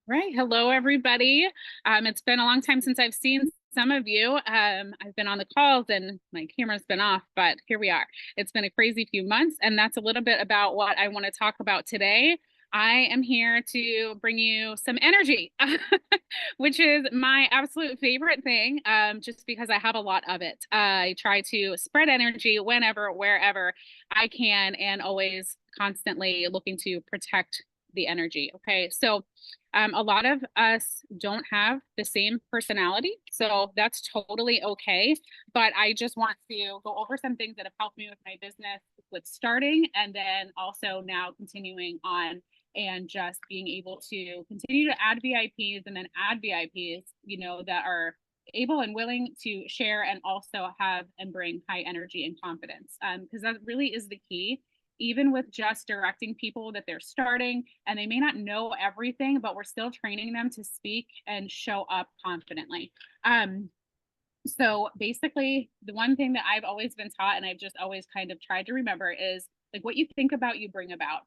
Right. Hello, everybody. It's been a long time since I've seen some of you. I've been on the calls and my camera's been off, but here we are. It's been a crazy few months, and that's a little bit about what I want to talk about today. I am here to bring you some energy, which is my absolute favorite thing, just because I have a lot of it. I try to spread energy whenever, wherever I can, and always constantly looking to protect the energy. Okay. So, a lot of us don't have the same personality, so that's totally okay. But I just want to go over some things that have helped me with my business with starting and then also now continuing on and just being able to continue to add VIPs and then add VIPs, that are able and willing to share and also have and bring high energy and confidence. Because that really is the key, even with just directing people that they're starting and they may not know everything, but we're still training them to speak and show up confidently. So basically, the one thing that I've always been taught and I've just always kind of tried to remember is like what you think about, you bring about.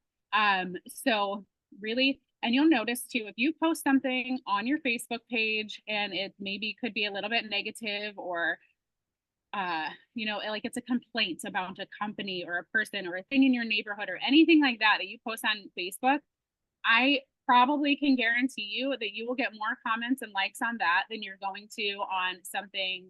So really, and you'll notice too, if you post something on your Facebook page and it maybe could be a little bit negative or like it's a complaint about a company or a person or a thing in your neighborhood or anything like that that you post on Facebook, I probably can guarantee you that you will get more comments and likes on that than you're going to on something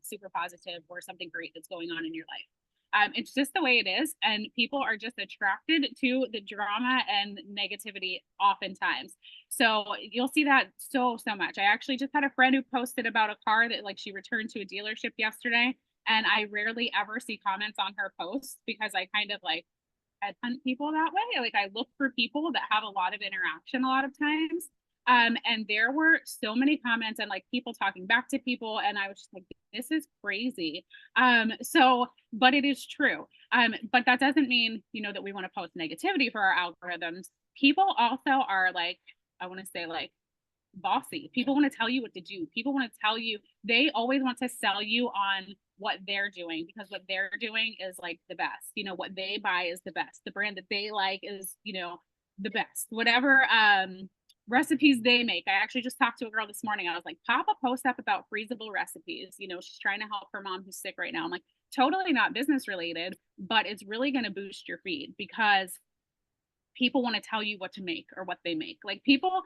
super positive or something great that's going on in your life. It's just the way it is, and people are just attracted to the drama and negativity oftentimes. So you'll see that so much. I actually just had a friend who posted about a car that like she returned to a dealership yesterday, and I rarely ever see comments on her posts because I kind of like headhunt people that way. Like I look for people that have a lot of interaction a lot of times. And there were so many comments and like people talking back to people, and I was just like, this is crazy. But it is true. But that doesn't mean, that we want to post negativity for our algorithms. People also are like, I want to say like bossy. People want to tell you what to do. People want to tell you, they always want to sell you on what they're doing because what they're doing is like the best. What they buy is the best. The brand that they like is, the best. Whatever recipes they make. I actually just talked to a girl this morning. I was like, pop a post up about freezable recipes. She's trying to help her mom who's sick right now. I'm like, totally not business related, but it's really going to boost your feed because people want to tell you what to make or what they make. Like people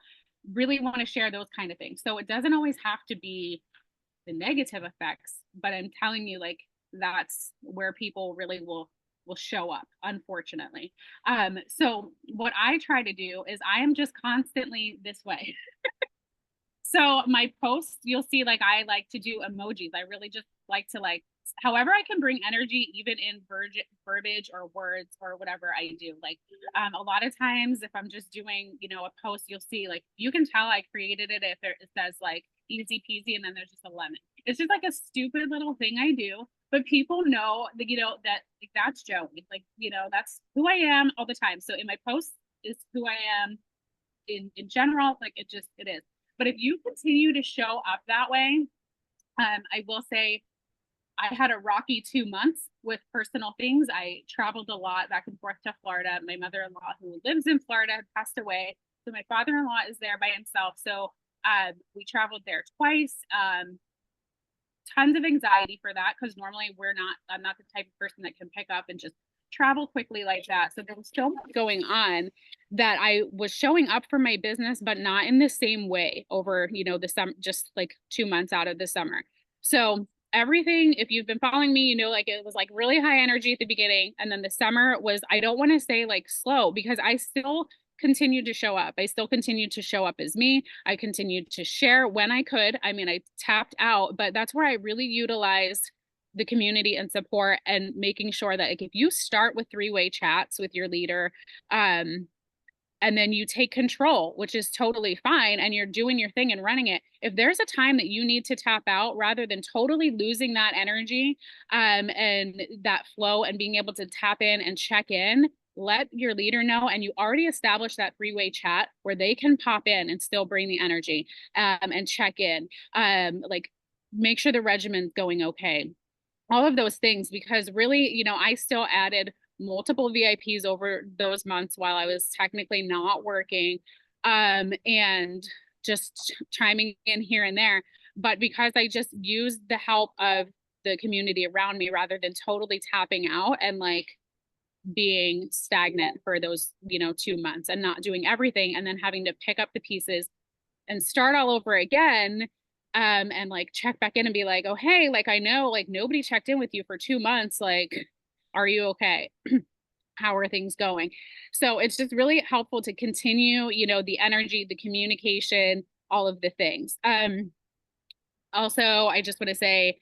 really want to share those kind of things. So it doesn't always have to be the negative effects, but I'm telling you, like that's where people really will show up, unfortunately. So what I try to do is I am just constantly this way. So my posts, you'll see like I like to do emojis. I really just like to like however I can bring energy even in verbiage or words or whatever I do. Like a lot of times if I'm just doing, a post, you'll see like you can tell I created it if it says like easy peasy and then there's just a lemon. It's just like a stupid little thing I do, but people know that that like, that's Joey. Like, that's who I am all the time. So in my posts is who I am in general, like it is. But if you continue to show up that way, I will say I had a rocky 2 months with personal things. I traveled a lot back and forth to Florida. My mother-in-law, who lives in Florida, had passed away. So my father-in-law is there by himself. So we traveled there twice. Tons of anxiety for that because normally I'm not the type of person that can pick up and just travel quickly like that. So there was so much going on that I was showing up for my business, but not in the same way over, the summer, just like 2 months out of the summer. So everything, if you've been following me, like it was like really high energy at the beginning. And then the summer was, I don't want to say like slow because I still continued to show up. I still continued to show up as me. I continued to share when I could. I mean, I tapped out, but that's where I really utilized the community and support and making sure that like if you start with three-way chats with your leader, and then you take control, which is totally fine, and you're doing your thing and running it. If there's a time that you need to tap out, rather than totally losing that energy and that flow and being able to tap in and check in, let your leader know. And you already established that three-way chat where they can pop in and still bring the energy and check in. Like make sure the regimen's going okay. All of those things, because really, I still added multiple VIPs over those months while I was technically not working. And just chiming in here and there. But because I just used the help of the community around me rather than totally tapping out and like being stagnant for those, 2 months and not doing everything and then having to pick up the pieces and start all over again, and like check back in and be like, oh hey, like I know like nobody checked in with you for 2 months, like are you okay? How are things going? So it's just really helpful to continue, the energy, the communication, all of the things. Also, I just want to say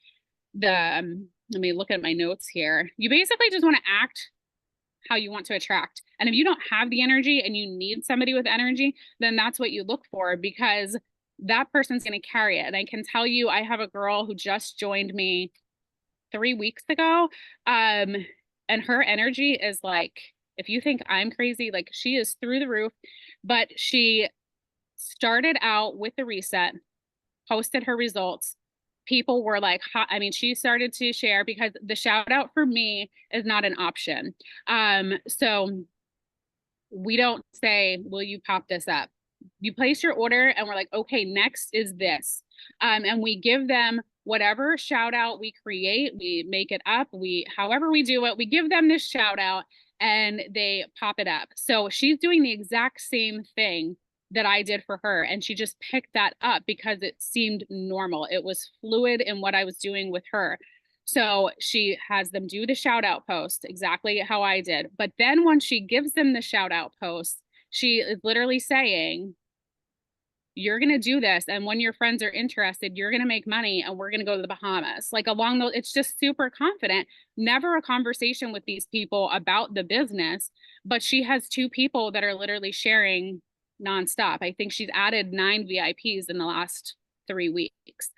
let me look at my notes here. You basically just want to act how you want to attract. And if you don't have the energy and you need somebody with energy, then that's what you look for, because that person's going to carry it. And I can tell you, I have a girl who just joined me 3 weeks ago. And her energy is like, if you think I'm crazy, like she is through the roof. But she started out with the reset, posted her results. People were like, I mean, she started to share, because the shout out for me is not an option. So we don't say, will you pop this up? You place your order and we're like, okay, next is this. And we give them whatever shout out we create, we make it up, however we do it, we give them this shout out and they pop it up. So she's doing the exact same thing that I did for her. And she just picked that up because it seemed normal. It was fluid in what I was doing with her. So she has them do the shout out post exactly how I did. But then when she gives them the shout out post, she is literally saying, you're going to do this. And when your friends are interested, you're going to make money and we're going to go to the Bahamas. Like along those, it's just super confident. Never a conversation with these people about the business, but she has 2 people that are literally sharing nonstop. I think she's added 9 VIPs in the last 3 weeks.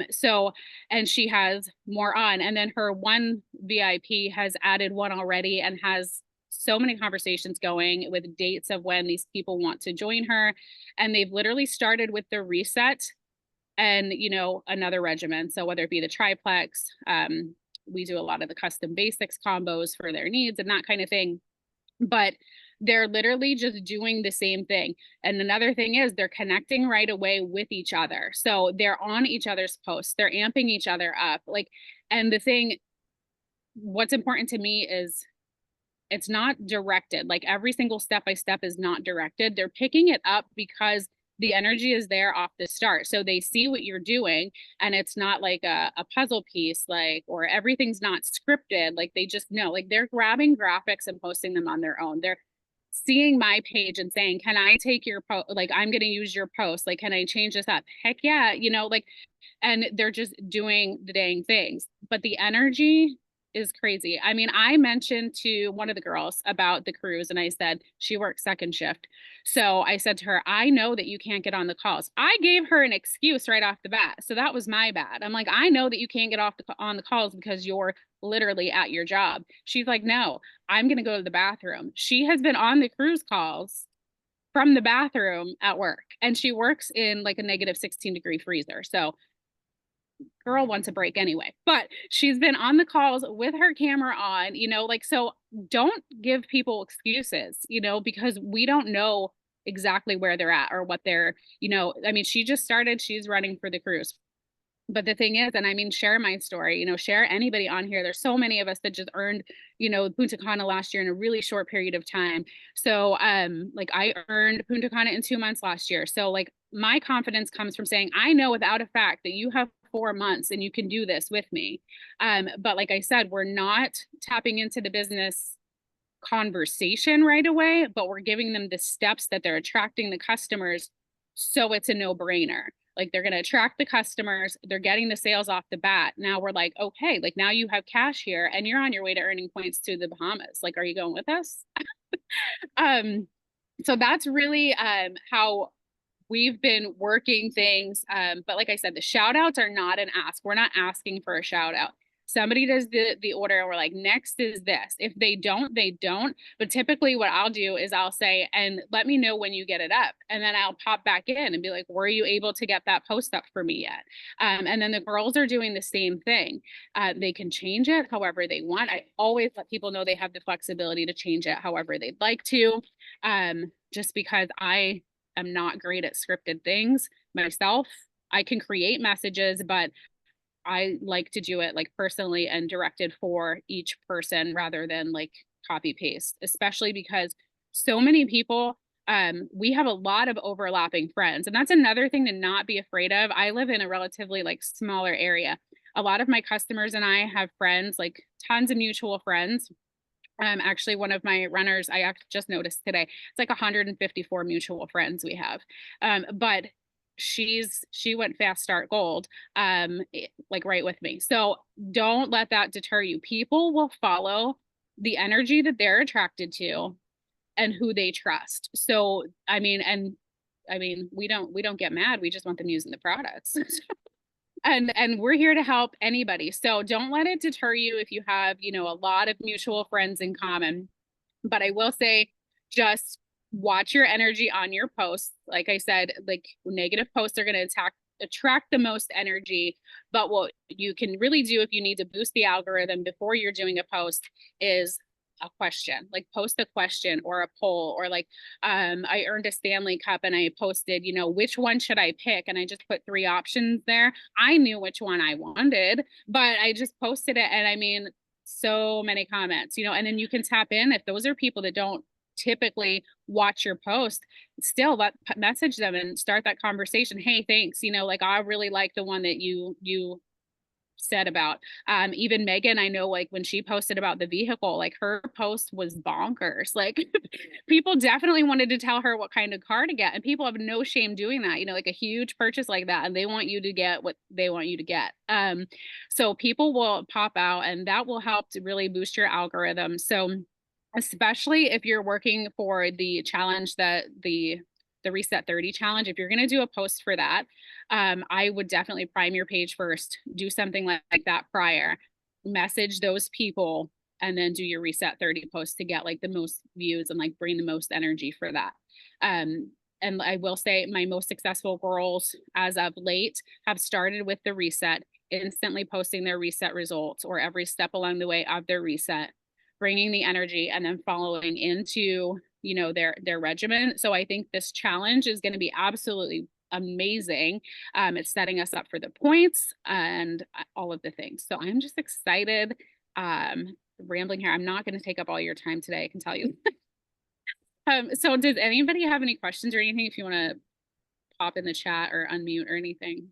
So, and she has more on. And then her one VIP has added one already and has so many conversations going with dates of when these people want to join her. And they've literally started with the reset and, another regimen. So whether it be the triplex, we do a lot of the custom basics combos for their needs and that kind of thing. But they're literally just doing the same thing. And another thing is they're connecting right away with each other. So they're on each other's posts, they're amping each other up. Like, and what's important to me is it's not directed. Like every single step by step is not directed. They're picking it up because the energy is there off the start. So they see what you're doing and it's not like a puzzle piece, like, or everything's not scripted. Like they just know, like they're grabbing graphics and posting them on their own. They're seeing my page and saying, can I take your post? Like, I'm going to use your post. Like, can I change this up? Heck yeah. Like, and they're just doing the dang things, but the energy is crazy. I mean, I mentioned to one of the girls about the cruise and I said she works second shift. So I said to her, I know that you can't get on the calls. I gave her an excuse right off the bat. So that was my bad. I'm like, I know that you can't get on the calls because you're literally at your job. She's like, no, I'm going to go to the bathroom. She has been on the cruise calls from the bathroom at work and she works in like a negative 16-degree freezer. So girl wants a break anyway, but she's been on the calls with her camera on, like, so don't give people excuses, because we don't know exactly where they're at or what they're, I mean, she just started, she's running for the cruise. But the thing is, and I mean, share my story, share anybody on here. There's so many of us that just earned, Punta Cana last year in a really short period of time. So, like I earned Punta Cana in 2 months last year. So like my confidence comes from saying, I know without a fact that you have 4 months and you can do this with me. But like I said, we're not tapping into the business conversation right away, but we're giving them the steps that they're attracting the customers. So it's a no-brainer. Like they're going to attract the customers, they're getting the sales off the bat. Now we're like, okay, like now you have cash here and you're on your way to earning points to the Bahamas. Like, are you going with us? So that's really how we've been working things. But like I said, the shout outs are not an ask. We're not asking for a shout out. Somebody does the order and we're like, next is this. If they don't, they don't. But typically what I'll do is I'll say, and let me know when you get it up. And then I'll pop back in and be like, were you able to get that post up for me yet? And then the girls are doing the same thing. They can change it however they want. I always let people know they have the flexibility to change it however they'd like to. Just because I am not great at scripted things myself. I can create messages, but I like to do it like personally and directed for each person rather than like copy paste, especially because so many people, we have a lot of overlapping friends. And that's another thing to not be afraid of. I live in a relatively like smaller area. A lot of my customers and I have friends, like tons of mutual friends. Actually, one of my runners, I just noticed today, it's like 154 mutual friends we have. But she went fast start gold, like right with me. So don't let that deter you. People will follow the energy that they're attracted to and who they trust. So we don't get mad. We just want them using the products. And we're here to help anybody. So don't let it deter you if you have, a lot of mutual friends in common. But I will say, just watch your energy on your posts. Like I said, like negative posts are going to attract the most energy. But what you can really do if you need to boost the algorithm before you're doing a post is a question, like post a question or a poll, or like I earned a Stanley Cup and I posted, which one should I pick? And I just put 3 options there. I knew which one I wanted, but I just posted it. And I mean, so many comments, and then you can tap in if those are people that don't typically watch your post, still message them and start that conversation. Hey, thanks. Like I really like the one that you said about. Even Megan, I know, like when she posted about the vehicle, like her post was bonkers. Like people definitely wanted to tell her what kind of car to get, and people have no shame doing that, like a huge purchase like that, and they want you to get what they want you to get. So people will pop out, and that will help to really boost your algorithm. So especially if you're working for the challenge, that the Reset 30 challenge, if you're going to do a post for that, I would definitely prime your page first, do something like that prior, message those people, and then do your Reset 30 post to get like the most views and like bring the most energy for that. And I will say my most successful girls as of late have started with the reset, instantly posting their reset results or every step along the way of their reset, bringing the energy, and then following into their regimen. So I think this challenge is going to be absolutely amazing. It's setting us up for the points and all of the things. So I'm just excited. Rambling here. I'm not going to take up all your time today, I can tell you. So does anybody have any questions or anything, if you want to pop in the chat or unmute or anything?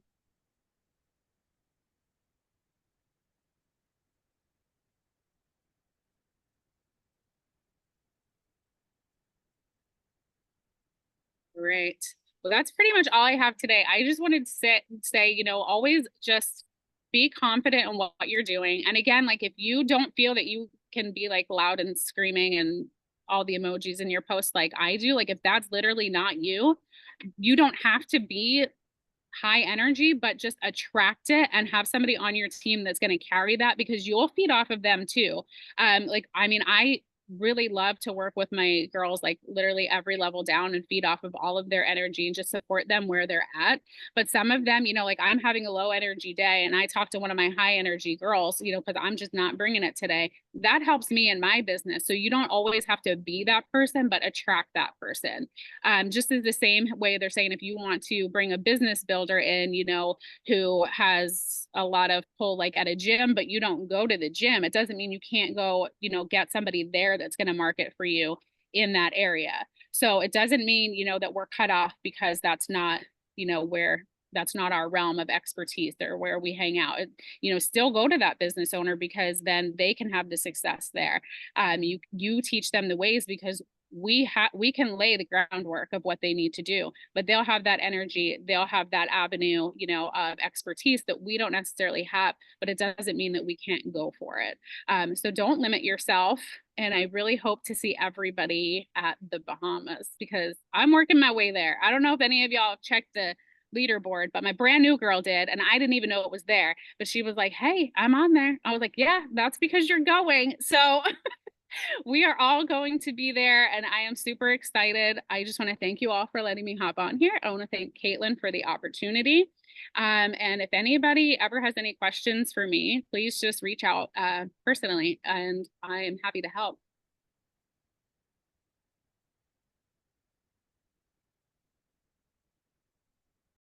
Great. Well, that's pretty much all I have today. I just wanted to say, always just be confident in what you're doing. And again, like if you don't feel that you can be like loud and screaming and all the emojis in your post like I do, like if that's literally not you, you don't have to be high energy, but just attract it and have somebody on your team that's going to carry that, because you'll feed off of them too. I really love to work with my girls, like literally every level down, and feed off of all of their energy and just support them where they're at. But some of them, like I'm having a low energy day and I talk to one of my high energy girls, because I'm just not bringing it today. That helps me in my business. So you don't always have to be that person, but attract that person. Just as the same way they're saying, if you want to bring a business builder in, who has a lot of pull like at a gym, but you don't go to the gym, it doesn't mean you can't go, get somebody there that's going to market for you in that area. So it doesn't mean, that we're cut off because that's not, where that's not our realm of expertise or where we hang out. Still go to that business owner, because then they can have the success there. You teach them the ways, because we can lay the groundwork of what they need to do, but they'll have that energy, they'll have that avenue, of expertise that we don't necessarily have, but it doesn't mean that we can't go for it. So don't limit yourself. And I really hope to see everybody at the Bahamas, because I'm working my way there. I don't know if any of y'all have checked the leaderboard, but my brand new girl did, and I didn't even know it was there, but she was like, hey, I'm on there. I was like, yeah, that's because you're going. So we are all going to be there, and I am super excited. I just want to thank you all for letting me hop on here. I want to thank Caitlin for the opportunity. And if anybody ever has any questions for me, please just reach out personally, and I am happy to help.